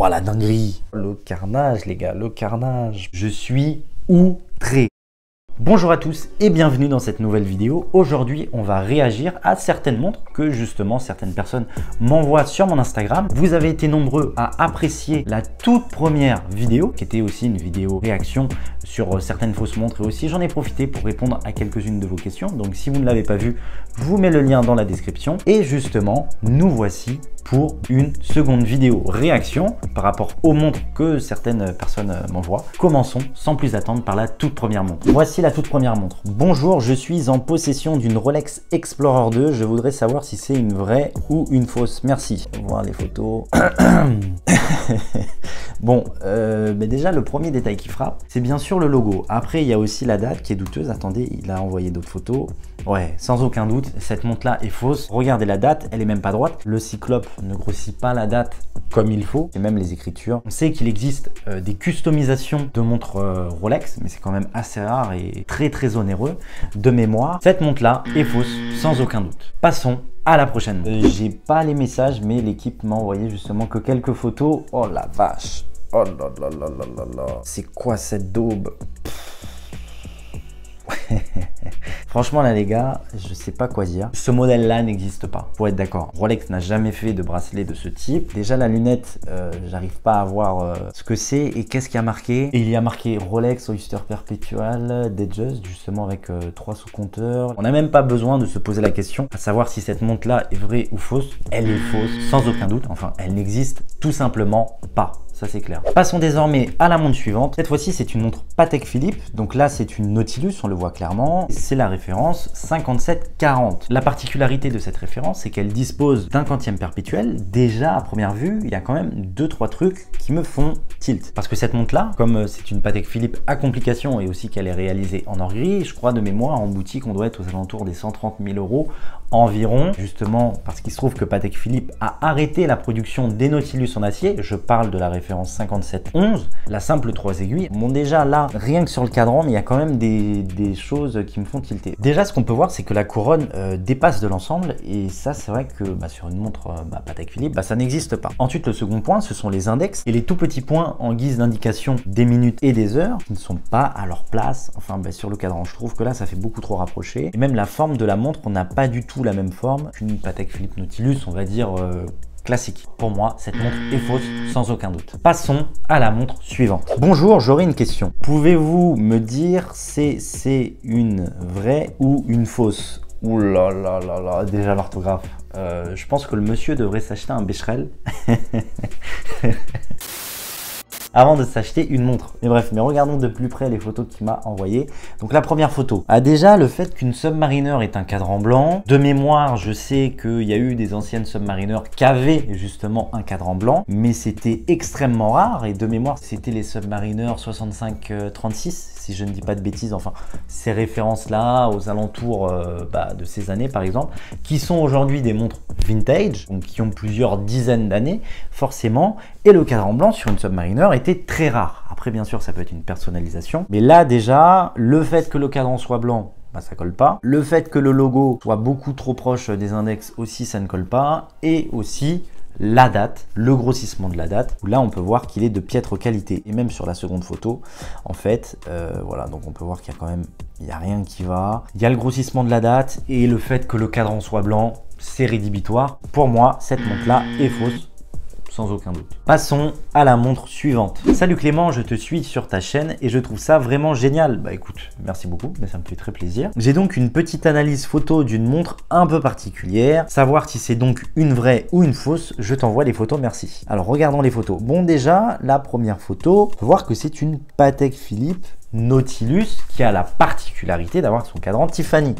Voilà, dinguerie. Le carnage, les gars, le carnage. Je suis outré. Bonjour à tous et bienvenue dans cette nouvelle vidéo. Aujourd'hui, on va réagir à certaines montres que justement certaines personnes m'envoient sur mon Instagram. Vous avez été nombreux à apprécier la toute première vidéo, qui était aussi une vidéo réaction sur certaines fausses montres, et aussi j'en ai profité pour répondre à quelques-unes de vos questions. Donc si vous ne l'avez pas vu, je vous mets le lien dans la description. Et justement, nous voici pour une seconde vidéo réaction par rapport aux montres que certaines personnes m'envoient. Commençons sans plus attendre par la toute première montre. Voici la toute première montre. Bonjour, je suis en possession d'une Rolex Explorer 2. Je voudrais savoir si c'est une vraie ou une fausse. Merci. On va voir les photos. Bon, mais déjà le premier détail qui frappe, c'est bien sûr le logo. Après, il y a aussi la date qui est douteuse. Attendez, il a envoyé d'autres photos. Ouais, sans aucun doute, cette montre-là est fausse. Regardez la date, elle est même pas droite. Le cyclope ne grossit pas la date comme il faut, et même les écritures. On sait qu'il existe des customisations de montres Rolex, mais c'est quand même assez rare et très onéreux. De mémoire, cette montre-là est fausse, sans aucun doute. Passons à la prochaine. J'ai pas les messages, mais l'équipe m'a envoyé justement que quelques photos. Oh la vache. Oh là là là là là là. C'est quoi cette daube? Franchement là les gars, je sais pas quoi dire. Ce modèle là n'existe pas, pour être d'accord. Rolex n'a jamais fait de bracelet de ce type. Déjà la lunette, j'arrive pas à voir ce que c'est et qu'est-ce qu'il y a marqué. Et il y a marqué Rolex Oyster Perpetual Datejust, justement avec 3 sous-compteurs. On n'a même pas besoin de se poser la question à savoir si cette montre là est vraie ou fausse. Elle est fausse, sans aucun doute. Enfin, elle n'existe tout simplement pas. Ça c'est clair. Passons désormais à la montre suivante. Cette fois-ci c'est une montre Patek Philippe. Donc là c'est une Nautilus, on le voit clairement. C'est la référence 5740. La particularité de cette référence, c'est qu'elle dispose d'un quantième perpétuel. Déjà à première vue, il y a quand même 2-3 trucs qui me font tilt. Parce que cette montre là, comme c'est une Patek Philippe à complication et aussi qu'elle est réalisée en or gris, je crois de mémoire en boutique on doit être aux alentours des 130 000 € environ. Justement parce qu'il se trouve que Patek Philippe a arrêté la production des Nautilus en acier. Je parle de la référence 5711, la simple 3 aiguilles. Bon déjà là, rien que sur le cadran, mais il y a quand même des choses qui me font tilter. Déjà ce qu'on peut voir, c'est que la couronne dépasse de l'ensemble, et ça c'est vrai que sur une montre Patek Philippe, ça n'existe pas. Ensuite le second point, ce sont les index et les tout petits points en guise d'indication des minutes et des heures qui ne sont pas à leur place, enfin sur le cadran. Je trouve que là ça fait beaucoup trop rapproché, et même la forme de la montre, on n'a pas du tout la même forme qu'une Patek Philippe Nautilus, on va dire classique. Pour moi, cette montre est fausse, sans aucun doute. Passons à la montre suivante. Bonjour, j'aurais une question. Pouvez-vous me dire si c'est une vraie ou une fausse? Ouh là là là là, déjà l'orthographe. Je pense que le monsieur devrait s'acheter un Becherel. Avant de s'acheter une montre. Mais bref, mais regardons de plus près les photos qu'il m'a envoyées. Donc la première photo. Déjà le fait qu'une Submariner est un cadran blanc. De mémoire, je sais qu'il y a eu des anciennes Submariner qui avaient justement un cadran blanc, mais c'était extrêmement rare. Et de mémoire, c'était les Submariner 6536, si je ne dis pas de bêtises. Enfin, ces références-là, aux alentours de ces années par exemple, qui sont aujourd'hui des montres vintage, donc qui ont plusieurs dizaines d'années, forcément. Et le cadran blanc sur une Submariner était très rare. Après, bien sûr, ça peut être une personnalisation. Mais là, déjà, le fait que le cadran soit blanc, ça colle pas. Le fait que le logo soit beaucoup trop proche des index aussi, ça ne colle pas. Et aussi la date, le grossissement de la date, où là on peut voir qu'il est de piètre qualité. Et même sur la seconde photo, en fait, voilà, donc on peut voir qu'il y a quand même, il n'y a rien qui va. Il y a le grossissement de la date et le fait que le cadran soit blanc, c'est rédhibitoire. Pour moi, cette montre-là est fausse. Sans aucun doute. Passons à la montre suivante. Salut Clément, je te suis sur ta chaîne et je trouve ça vraiment génial. Bah écoute, merci beaucoup, mais ça me fait très plaisir. J'ai donc une petite analyse photo d'une montre un peu particulière. Savoir si c'est donc une vraie ou une fausse, je t'envoie les photos, merci. Alors regardons les photos. Bon déjà, la première photo, on peut voir que c'est une Patek Philippe Nautilus qui a la particularité d'avoir son cadran Tiffany.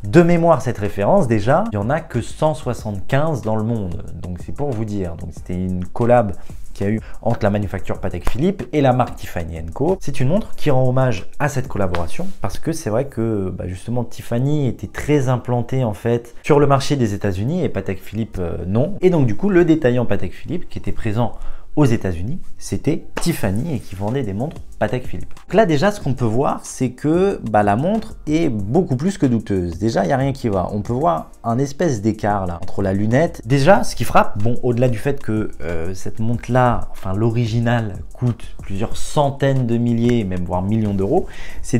De mémoire, cette référence, déjà, il n'y en a que 175 dans le monde. Donc c'est pour vous dire. Donc c'était une collab qu'il y a eu entre la manufacture Patek Philippe et la marque Tiffany & Co. C'est une montre qui rend hommage à cette collaboration parce que c'est vrai que justement Tiffany était très implanté en fait sur le marché des États-Unis et Patek Philippe non. Et donc du coup le détaillant Patek Philippe qui était présent aux États-Unis, c'était Tiffany et qui vendait des montres Patek Philippe. Donc là déjà ce qu'on peut voir c'est que la montre est beaucoup plus que douteuse. Déjà il n'y a rien qui va. On peut voir un espèce d'écart là entre la lunette. Déjà ce qui frappe, bon au-delà du fait que cette montre là, enfin l'original coûte plusieurs centaines de milliers, même voire millions d'euros, c'est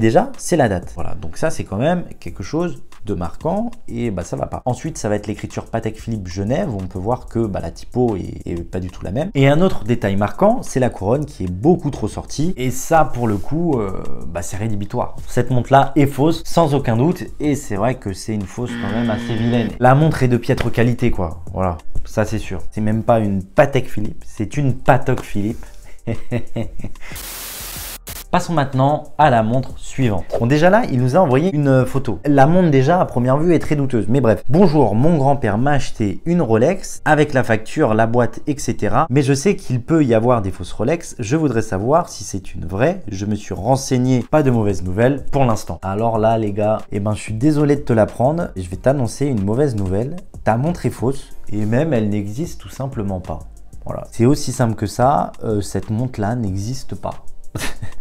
la date. Voilà, donc ça c'est quand même quelque chose de marquant et ça va pas. Ensuite ça va être l'écriture Patek Philippe Genève où on peut voir que la typo est pas du tout la même. Et un autre détail marquant, c'est la couronne qui est beaucoup trop sortie et ça pour le coup c'est rédhibitoire. Cette montre là est fausse sans aucun doute et c'est vrai que c'est une fausse quand même assez vilaine. La montre est de piètre qualité quoi, voilà, ça c'est sûr. C'est même pas une Patek Philippe, c'est une Patek Philippe. Passons maintenant à la montre suivante. Bon déjà là, il nous a envoyé une photo. La montre déjà à première vue est très douteuse. Mais bref, bonjour, mon grand-père m'a acheté une Rolex avec la facture, la boîte, etc. Mais je sais qu'il peut y avoir des fausses Rolex. Je voudrais savoir si c'est une vraie. Je me suis renseigné, pas de mauvaises nouvelles pour l'instant. Alors là les gars, je suis désolé de te l'apprendre. Je vais t'annoncer une mauvaise nouvelle. Ta montre est fausse et même elle n'existe tout simplement pas. Voilà, c'est aussi simple que ça. Cette montre là n'existe pas.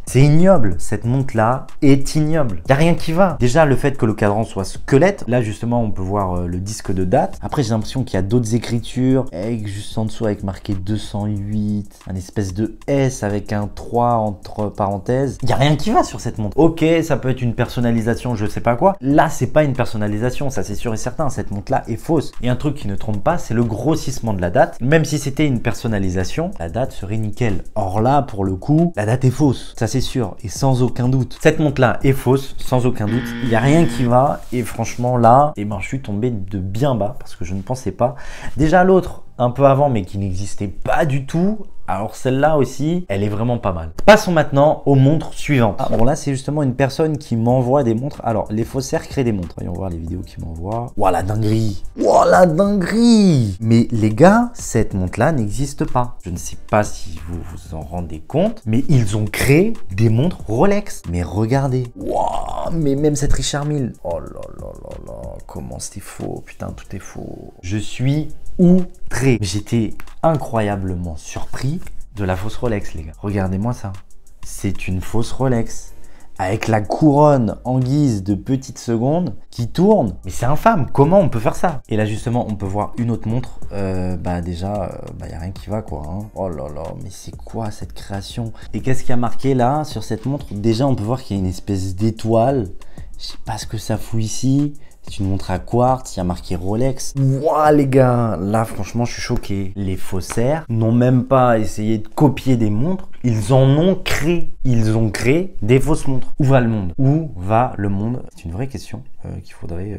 C'est ignoble, cette montre là est ignoble. Il n'y a rien qui va. Déjà le fait que le cadran soit squelette, là justement on peut voir le disque de date. Après j'ai l'impression qu'il y a d'autres écritures, avec juste en dessous avec marqué 208, un espèce de S avec un 3 entre parenthèses. Il n'y a rien qui va sur cette montre. Ok, ça peut être une personnalisation, je sais pas quoi. Là c'est pas une personnalisation, ça c'est sûr et certain. Cette montre là est fausse. Et un truc qui ne trompe pas, c'est le grossissement de la date. Même si c'était une personnalisation, la date serait nickel. Or là pour le coup, la date est fausse. Ça c'est sûr et sans aucun doute. Cette montre là est fausse, sans aucun doute. Il n'y a rien qui va et franchement là, je suis tombé de bien bas parce que je ne pensais pas. Déjà l'autre, un peu avant mais qui n'existait pas du tout. Alors celle-là aussi, elle est vraiment pas mal. Passons maintenant aux montres suivantes. Ah bon là c'est justement une personne qui m'envoie des montres. Alors les faussaires créent des montres. Voyons voir les vidéos qu'ils m'envoient. Ouah la dinguerie. Ouah la dinguerie. Mais les gars, cette montre-là n'existe pas. Je ne sais pas si vous vous en rendez compte, mais ils ont créé des montres Rolex. Mais regardez. Ouah, mais même cette Richard Mille. Oh là là là là. Comment c'est faux. Putain, tout est faux. Je suis outré. J'étais incroyablement surpris de la fausse Rolex, les gars. Regardez-moi ça. C'est une fausse Rolex avec la couronne en guise de petite seconde qui tourne. Mais c'est infâme. Comment on peut faire ça? Et là, justement, on peut voir une autre montre. Déjà, y a rien qui va, quoi. Hein. Oh là là, mais c'est quoi cette création? Et qu'est-ce qu'il y a marqué là sur cette montre? Déjà, on peut voir qu'il y a une espèce d'étoile. Je sais pas ce que ça fout ici. C'est une montre à quartz, il y a marqué Rolex. Wouah les gars, là franchement je suis choqué. Les faussaires n'ont même pas essayé de copier des montres, ils en ont créé. Ils ont créé des fausses montres. Où va le monde? Où va le monde? C'est une vraie question qu'il faudrait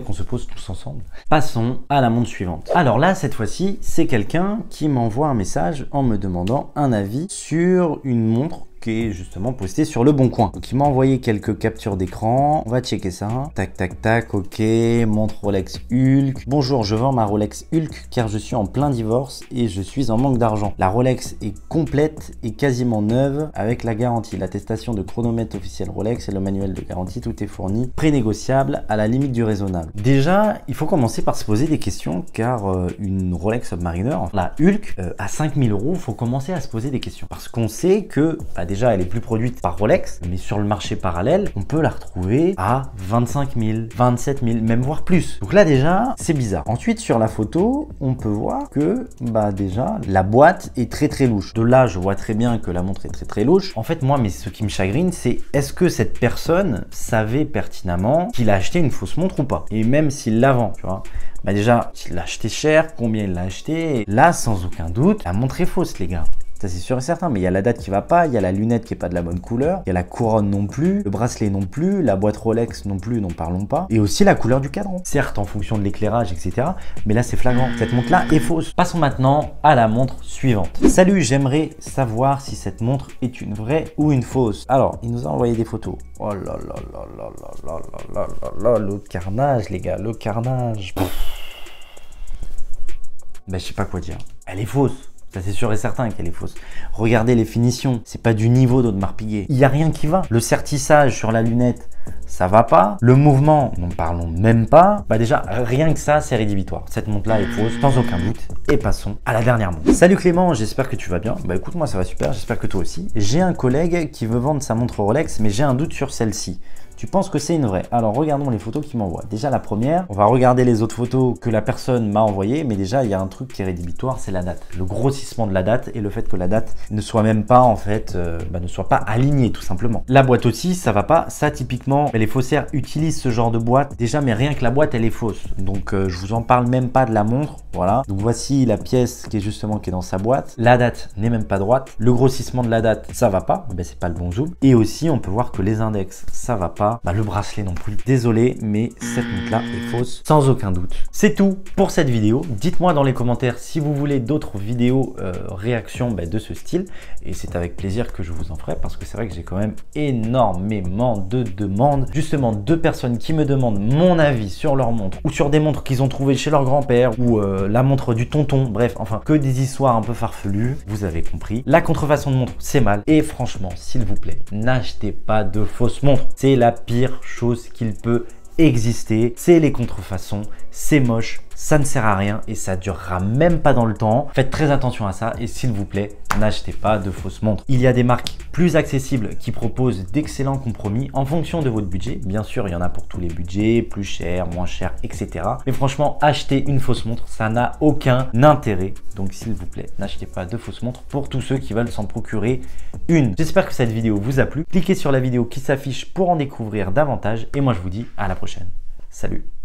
qu'on se pose tous ensemble. Passons à la montre suivante. Alors là, cette fois-ci, c'est quelqu'un qui m'envoie un message en me demandant un avis sur une montre qui est justement postée sur Le Bon Coin. Donc il m'a envoyé quelques captures d'écran. On va checker ça. Tac, tac, tac, ok. Montre Rolex Hulk. Bonjour, je vends ma Rolex Hulk car je suis en plein divorce et je suis en manque d'argent. La Rolex est complète et quasiment neuve avec la garantie, l'attestation de chronomètre officiel Rolex et le manuel de garantie. Tout est fourni, prénégociable à la limite du raisonnable. Déjà, il faut commencer par se poser des questions car une Rolex Submariner, la Hulk, à 5000 €, il faut commencer à se poser des questions. Parce qu'on sait que déjà, elle est plus produite par Rolex, mais sur le marché parallèle, on peut la retrouver à 25 000, 27 000, même voire plus. Donc là déjà, c'est bizarre. Ensuite, sur la photo, on peut voir que déjà, la boîte est très très louche. De là, je vois très bien que la montre est très très louche. En fait, moi, mais ce qui me chagrine, c'est est-ce que cette personne savait pertinemment qu'il a acheté une fausse montre ou pas? Et même s'il la vend, tu vois. Déjà, s'il l'a acheté cher, combien il l'a acheté? Là, sans aucun doute, la montre est fausse, les gars. Ça c'est sûr et certain, mais il y a la date qui va pas, il y a la lunette qui est pas de la bonne couleur, il y a la couronne non plus, le bracelet non plus, la boîte Rolex non plus, n'en parlons pas, et aussi la couleur du cadran. Certes en fonction de l'éclairage, etc. Mais là c'est flagrant, cette montre là est fausse. Passons maintenant à la montre suivante. Salut, j'aimerais savoir si cette montre est une vraie ou une fausse. Alors, il nous a envoyé des photos. Oh là là là là là là là là là, le carnage les gars, le carnage. Je sais pas quoi dire. Elle est fausse. Ça c'est sûr et certain qu'elle est fausse. Regardez les finitions, c'est pas du niveau d'Audemars Piguet. Il n'y a rien qui va. Le sertissage sur la lunette, ça va pas. Le mouvement, n'en parlons même pas. Bah déjà, rien que ça, c'est rédhibitoire. Cette montre-là est fausse, sans aucun doute. Et passons à la dernière montre. Salut Clément, j'espère que tu vas bien. Bah écoute, moi ça va super, j'espère que toi aussi. J'ai un collègue qui veut vendre sa montre Rolex, mais j'ai un doute sur celle-ci. Tu penses que c'est une vraie? Alors regardons les photos qu'il m'envoie. Déjà la première, on va regarder les autres photos que la personne m'a envoyées, mais déjà il y a un truc qui est rédhibitoire, c'est la date. Le grossissement de la date et le fait que la date ne soit même pas en fait, ne soit pas alignée tout simplement. La boîte aussi, ça va pas. Ça typiquement, les faussaires utilisent ce genre de boîte. Déjà, mais rien que la boîte, elle est fausse. Donc je vous en parle même pas de la montre. Voilà. Donc voici la pièce qui est dans sa boîte. La date n'est même pas droite. Le grossissement de la date, ça va pas. Ben, c'est pas le bon zoom. Et aussi, on peut voir que les index, ça va pas. Le bracelet non plus. Désolé, mais cette montre-là est fausse, sans aucun doute. C'est tout pour cette vidéo. Dites-moi dans les commentaires si vous voulez d'autres vidéos réactions de ce style. Et c'est avec plaisir que je vous en ferai parce que c'est vrai que j'ai quand même énormément de demandes. Justement, de personnes qui me demandent mon avis sur leur montre ou sur des montres qu'ils ont trouvées chez leur grand-père ou la montre du tonton. Bref, enfin, que des histoires un peu farfelues. Vous avez compris. La contrefaçon de montre, c'est mal. Et franchement, s'il vous plaît, n'achetez pas de fausses montres. C'est la pire chose qu'il peut exister, c'est les contrefaçons, c'est moche, ça ne sert à rien et ça durera même pas dans le temps. Faites très attention à ça et s'il vous plaît, n'achetez pas de fausses montres. Il y a des marques plus accessibles qui proposent d'excellents compromis en fonction de votre budget. Bien sûr, il y en a pour tous les budgets, plus cher, moins cher, etc. Mais franchement, acheter une fausse montre, ça n'a aucun intérêt. Donc s'il vous plaît, n'achetez pas de fausses montres pour tous ceux qui veulent s'en procurer une. J'espère que cette vidéo vous a plu. Cliquez sur la vidéo qui s'affiche pour en découvrir davantage et moi je vous dis à la prochaine. Salut!